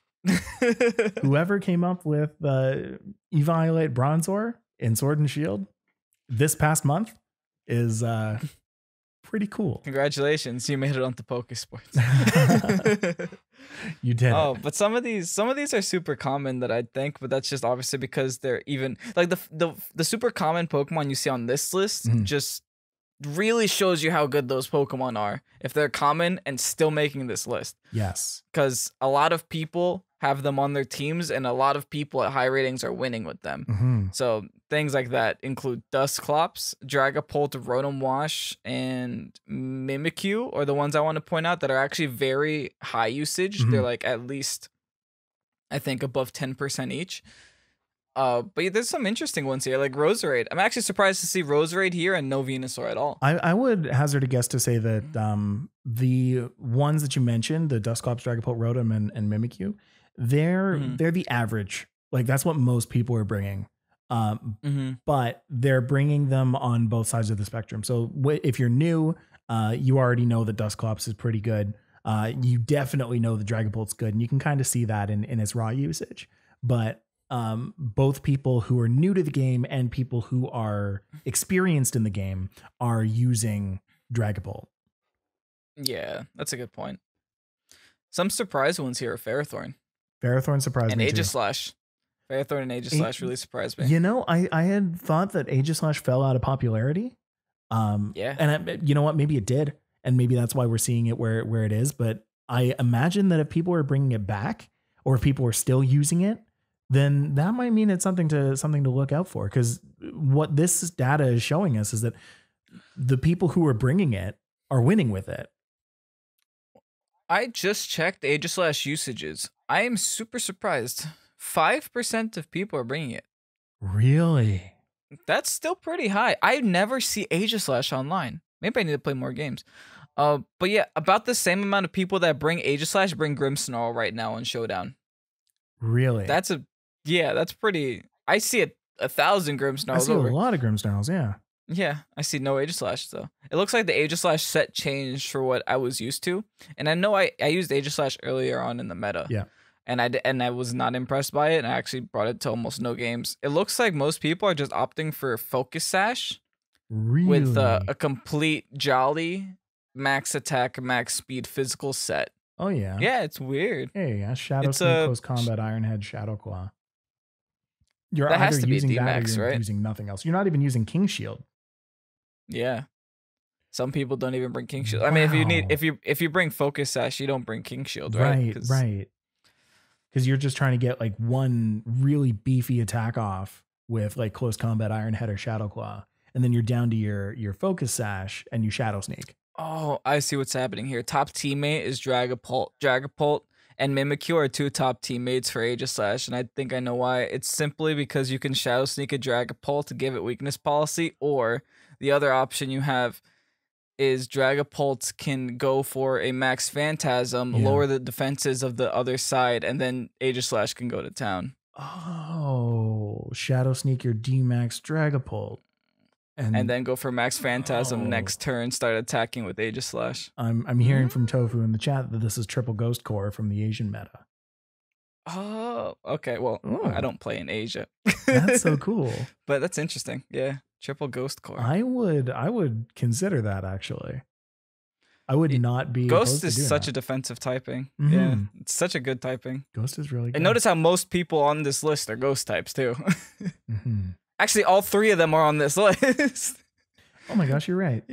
Whoever came up with Eviolate Bronzor in Sword and Shield this past month is pretty cool. Congratulations, you made it onto Pokésports. You did. Oh, but some of these are super common that I think, but that's just obviously because they're even like the super common Pokemon you see on this list just really shows you how good those Pokemon are if they're common and still making this list. Yes. Because a lot of people have them on their teams and a lot of people at high ratings are winning with them. So things like that include Dusclops, Dragapult, Rotomwash, and Mimikyu are the ones I want to point out that are actually very high usage. They're like at least, I think, above 10% each. But there's some interesting ones here, like Roserade. I'm actually surprised to see Roserade here and no Venusaur at all. I would hazard a guess to say that the ones that you mentioned, the Dusclops, Dragapult, Rotom, and Mimikyu, they're the average. Like that's what most people are bringing. But they're bringing them on both sides of the spectrum. So if you're new, you already know that Dusclops is pretty good. You definitely know the Dragapult's good, and you can kind of see that in its raw usage. But both people who are new to the game and people who are experienced in the game are using Dragapult. Yeah, that's a good point. Some surprise ones here are Ferrothorn. Ferrothorn surprised me and Aegislash. Ferrothorn and Aegislash really surprised me. You know, I had thought that Aegislash fell out of popularity. Yeah. And you know what? Maybe it did. And maybe that's why we're seeing it where it is. But I imagine that if people are bringing it back, or if people are still using it, then that might mean it's something to look out for. Because what this data is showing us is that the people who are bringing it are winning with it. I just checked Aegislash usages. I am super surprised. 5% of people are bringing it. Really? That's still pretty high. I never see Aegislash online. Maybe I need to play more games. But yeah, about the same amount of people that bring Aegislash bring Grimmsnarl right now on Showdown. Really? That's pretty. I see 1,000 Grimmsnarls. I see a lot of Grimmsnarls, yeah. Yeah, I see no Aegislash though. It looks like the Aegislash set changed for what I was used to. And I know I used Aegislash earlier on in the meta. Yeah. And I was not impressed by it, and I actually brought it to almost no games. It looks like most people are just opting for Focus Sash. Really? With a complete Jolly, max attack, max speed physical set. Oh yeah. Yeah, it's weird. Yeah. Shadow Snake, Close Combat, Ironhead, Shadow Claw. You're that either has to using be a that DMAX, or you're right? using nothing else. You're not even using King Shield. Yeah. Some people don't even bring King Shield. I mean, if you bring Focus Sash, you don't bring King Shield, right? Right. because you're just trying to get like one really beefy attack off with like close combat Iron Head or Shadow Claw, and then you're down to your Focus Sash and you Shadow Sneak. Oh, I see what's happening here. Top teammate is Dragapult and Mimikyu are 2 top teammates for Aegislash, and I think I know why. It's simply because you can Shadow Sneak a Dragapult to give it weakness policy, or the other option you have is Dragapult can go for a Max Phantasm, lower the defenses of the other side, and then Aegislash can go to town. Oh, Shadow Sneak your D-Max Dragapult. And then go for Max Phantasm next turn, start attacking with Aegislash. I'm hearing from Tofu in the chat that this is triple Ghost Core from the Asian meta. Oh, okay. Well, I don't play in Asia. That's so cool. But that's interesting. Yeah, triple Ghost Core. I would consider that, actually. I would not be. Ghost is such a defensive typing. Mm-hmm. Yeah, it's such a good typing. Ghost is really good. And notice how most people on this list are Ghost types too. Actually, all 3 of them are on this list. Oh my gosh, you're right.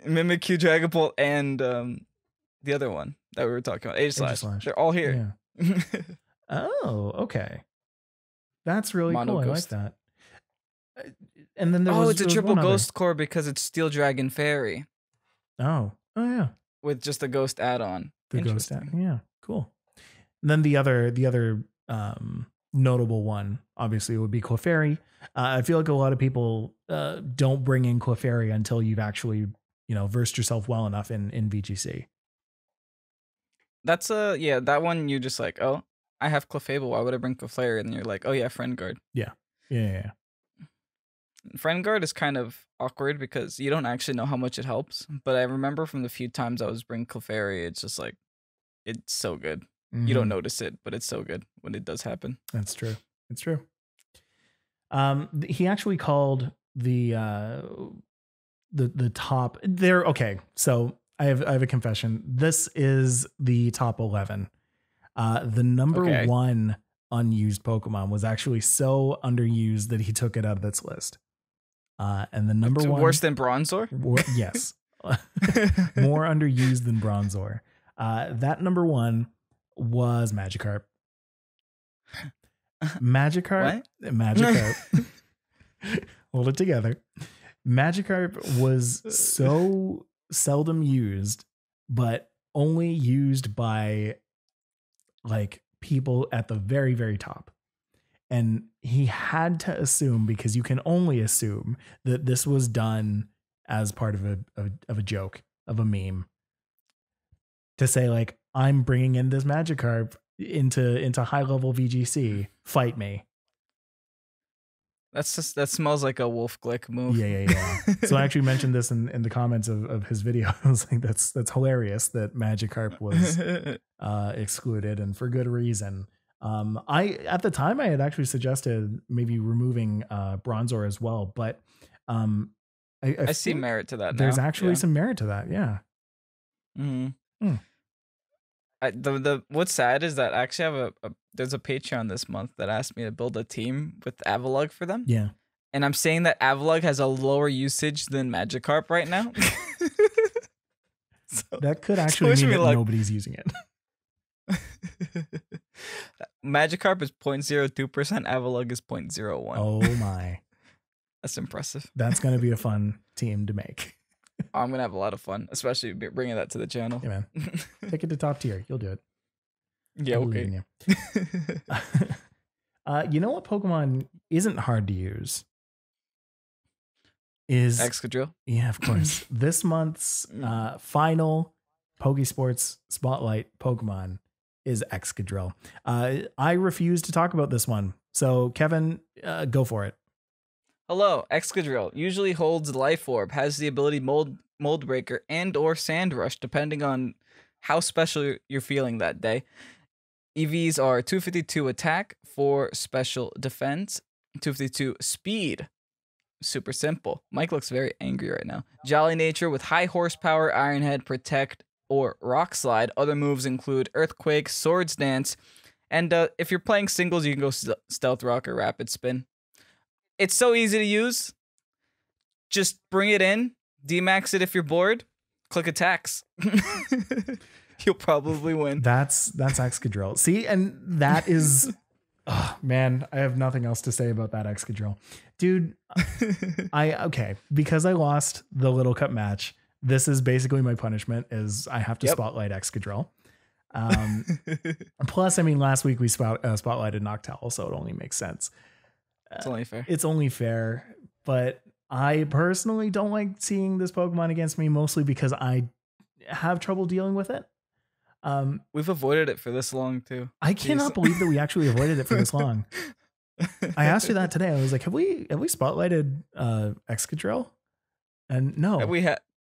Mimikyu, Dragapult, and the other one that we were talking about, Aegislash. They're all here. Yeah. Oh, okay. That's really Mono cool. Ghost. I like that. And then it's a triple Ghost Core because it's Steel Dragon Fairy. Oh yeah. With just a Ghost add-on. The Ghost add-on. Yeah, cool. And then the other notable one, obviously, would be Clefairy. I feel like a lot of people don't bring in Clefairy until you've actually, versed yourself well enough in VGC. That's that one you just like, oh, I have Clefable, why would I bring Clefairy? And you're like, oh yeah, Friend Guard. Yeah. Friend Guard is kind of awkward because you don't actually know how much it helps. But I remember from the few times I was bringing Clefairy, it's just like, it's so good. Mm-hmm. You don't notice it, but it's so good when it does happen. That's true. It's true. He actually called the top there. Okay. So I have a confession. This is the top 11. The number 1 unused Pokemon was actually so underused that he took it out of this list. And the number 1 worse than Bronzor? Yes. More underused than Bronzor. That number 1 was Magikarp. Magikarp. Hold it together. Magikarp was so seldom used, but only used by like people at the very, very top. And he had to assume, because you can only assume, that this was done as part of a joke, of a meme, to say like, I'm bringing in this Magikarp into high level VGC. Fight me. That smells like a Wolf Glick move. Yeah. So I actually mentioned this in the comments of his video. I was like, that's hilarious that Magikarp was excluded, and for good reason. At the time I had actually suggested maybe removing Bronzor as well, but I see merit to that. There's actually some merit to that. Yeah. Mm-hmm. What's sad is that I actually have there's a Patreon this month that asked me to build a team with Avalugg for them. Yeah. And I'm saying that Avalugg has a lower usage than Magikarp right now. So, that could actually mean that nobody's using it. Magikarp is 0.02%, Avalugg is 0.01. Oh my. That's impressive. That's going to be a fun team to make. I'm going to have a lot of fun, especially bringing that to the channel. Yeah, man. Take it to top tier. You'll do it. Yeah, okay. You know what Pokemon isn't hard to use? Is Excadrill? Yeah, of course. This month's final Pokésports Spotlight Pokemon is Excadrill. I refuse to talk about this one. So, Kevin, go for it. Hello, Excadrill usually holds Life Orb, has the ability Mold Breaker and or Sand Rush, depending on how special you're feeling that day. EVs are 252 attack, 4 special defense, 252 speed. Super simple. Mike looks very angry right now. Jolly nature with high horsepower, Iron Head, Protect, or Rock Slide. Other moves include Earthquake, Swords Dance, and if you're playing singles, you can go Stealth Rock or Rapid Spin. It's so easy to use. Just bring it in, D-max it if you're bored, click attacks. You'll probably win. That's Excadrill. See, and that is, oh, man, I have nothing else to say about that Excadrill. Dude, because I lost the Little Cup match, this is basically my punishment is I have to spotlight Excadrill. Plus, I mean, last week we spotlighted Noctowl, so it only makes sense. It's only fair. It's only fair, but I personally don't like seeing this Pokemon against me, mostly because I have trouble dealing with it. We've avoided it for this long too. I cannot believe that we actually avoided it for this long. I asked you that today. I was like, have we spotlighted Excadrill? And no.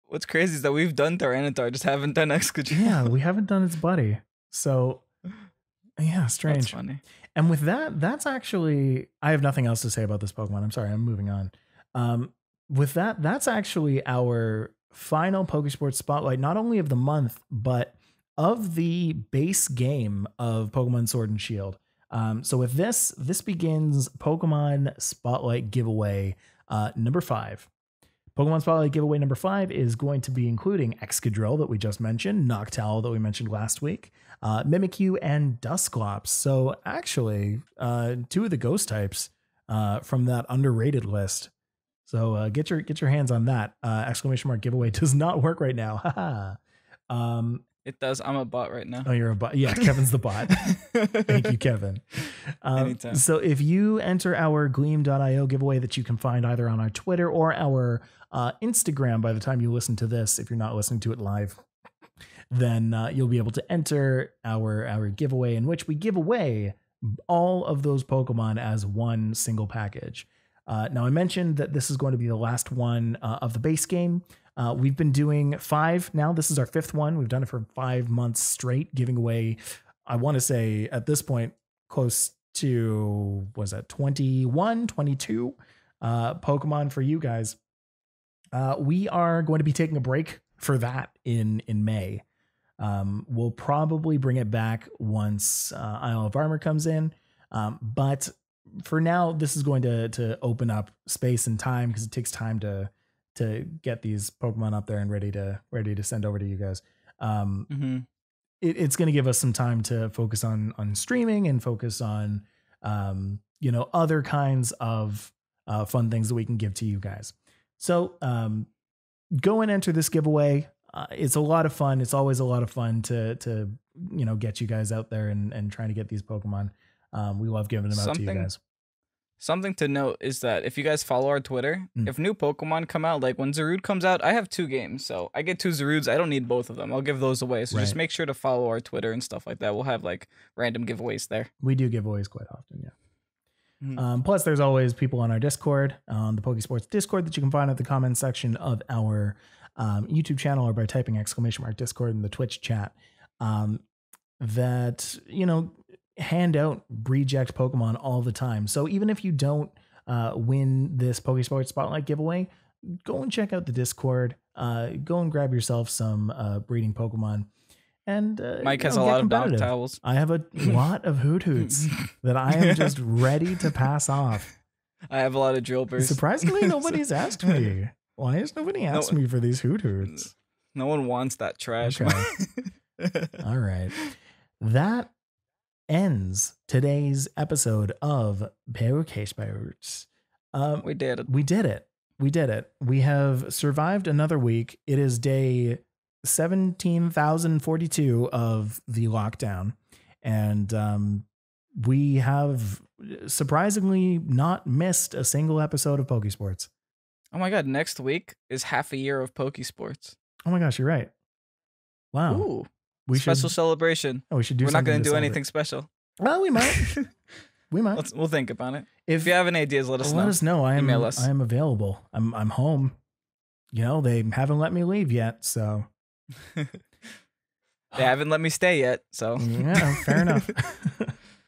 What's crazy is that we've done Tyranitar, just haven't done Excadrill. Yeah, we haven't done its buddy. So yeah, strange. That's funny. And with that's actually, I have nothing else to say about this Pokemon. I'm sorry, I'm moving on. With that's actually our final Pokésports spotlight, not only of the month, but of the base game of Pokemon Sword and Shield. So with this begins Pokemon Spotlight Giveaway number 5. Pokemon Spotlight Giveaway number 5 is going to be including Excadrill that we just mentioned, Noctowl that we mentioned last week, Mimikyu, and Dusclops. So actually, 2 of the ghost types from that underrated list. So get your hands on that. Exclamation mark giveaway does not work right now. It does. I'm a bot right now. Oh, you're a bot. Yeah, Kevin's the bot. Thank you, Kevin. Anytime. So if you enter our Gleam.io giveaway that you can find either on our Twitter or our Instagram by the time you listen to this, if you're not listening to it live, then you'll be able to enter our giveaway in which we give away all of those Pokemon as one single package. Now, I mentioned that this is going to be the last one of the base game. We've been doing 5 now. This is our 5th one. We've done it for 5 months straight, giving away, I want to say at this point, close to, was that 21, 22 Pokemon for you guys. We are going to be taking a break for that in May. We'll probably bring it back once Isle of Armor comes in. But for now, this is going to open up space and time because it takes time to get these Pokemon up there and ready to send over to you guys. It's going to give us some time to focus on streaming and focus on other kinds of fun things that we can give to you guys. So go and enter this giveaway. It's a lot of fun. It's always a lot of fun to get you guys out there and trying to get these Pokemon. We love giving them out to you guys. Something to note is that if you guys follow our Twitter, if new Pokemon come out, like when Zarude comes out, I have 2 games. So I get 2 Zarudes. I don't need both of them. I'll give those away. So just make sure to follow our Twitter and stuff like that. We'll have like random giveaways there. We do giveaways quite often, yeah. Plus, there's always people on our Discord, on the Pokésports Discord that you can find at the comment section of our YouTube channel or by typing !Discord in the Twitch chat that, hand out reject Pokemon all the time. So even if you don't win this Pokésports Spotlight giveaway, go and check out the Discord. Go and grab yourself some breeding Pokemon. And Mike has a lot of Noctowls. I have a lot of Hoothoots that I am just ready to pass off. I have a lot of Drillburs. Surprisingly, nobody's asked me. Why has nobody asked me for these Hoothoots? No one wants that trash. Okay. All right. That ends today's episode of Pokésports. We did it. We did it. We did it. We have survived another week. It is day 17,042 of the lockdown. And we have surprisingly not missed a single episode of Pokésports. Oh my God. Next week is half a year of Pokésports. Oh my gosh, you're right. Wow. Ooh. Special celebration. Oh, we should do. We're not going to do anything special. Well, we might. We'll think about it. If you have any ideas, let us know. Let us know. Email us. I am available. I'm home. They haven't let me leave yet, so they haven't let me stay yet. So yeah, fair enough.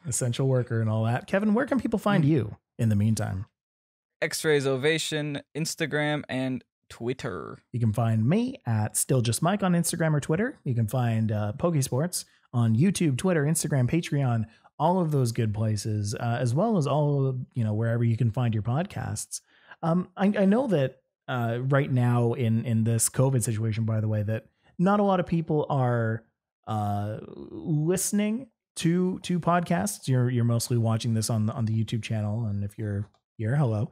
Essential worker and all that. Kevin, where can people find you in the meantime? X-Rays Ovation, Instagram, and Twitter. You can find me at StillJustMike on Instagram or Twitter. You can find Pokésports on YouTube, Twitter, Instagram, Patreon, all of those good places, as well as all wherever you can find your podcasts. I know that right now in this COVID situation, by the way, that not a lot of people are listening to podcasts. You're mostly watching this on the YouTube channel, and if you're here, hello.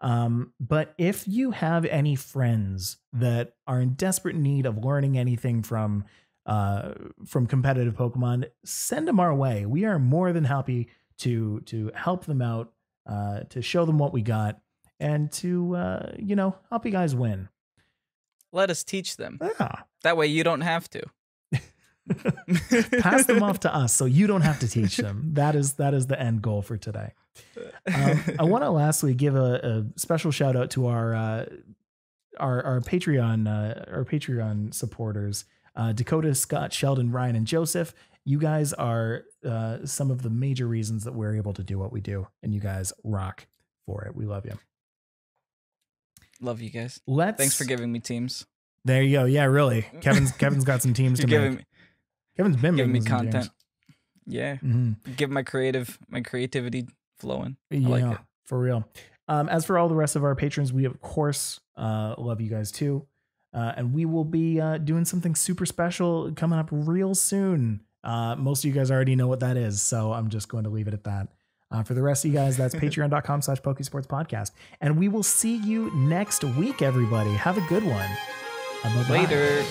But if you have any friends that are in desperate need of learning anything from competitive Pokemon, send them our way. We are more than happy to help them out, to show them what we got, and to help you guys win. Let us teach them. Yeah. That way you don't have to. Pass them off to us so you don't have to teach them. That is the end goal for today. I want to lastly give a special shout out to our Patreon supporters, Dakota, Scott, Sheldon, Ryan, and Joseph. You guys are some of the major reasons that we're able to do what we do, and you guys rock for it. We love you. Love you guys. Thanks for giving me teams. There you go. Yeah, really. Kevin's got some teams to make. Kevin's been giving me some content. Teams. Yeah. Mm-hmm. Give my creativity flowing. I like it. For real. As for all the rest of our patrons, we of course love you guys too. And we will be doing something super special coming up real soon. Most of you guys already know what that is, so I'm just going to leave it at that. For the rest of you guys, that's patreon.com/Pokésports podcast. And we will see you next week, everybody. Have a good one. Later.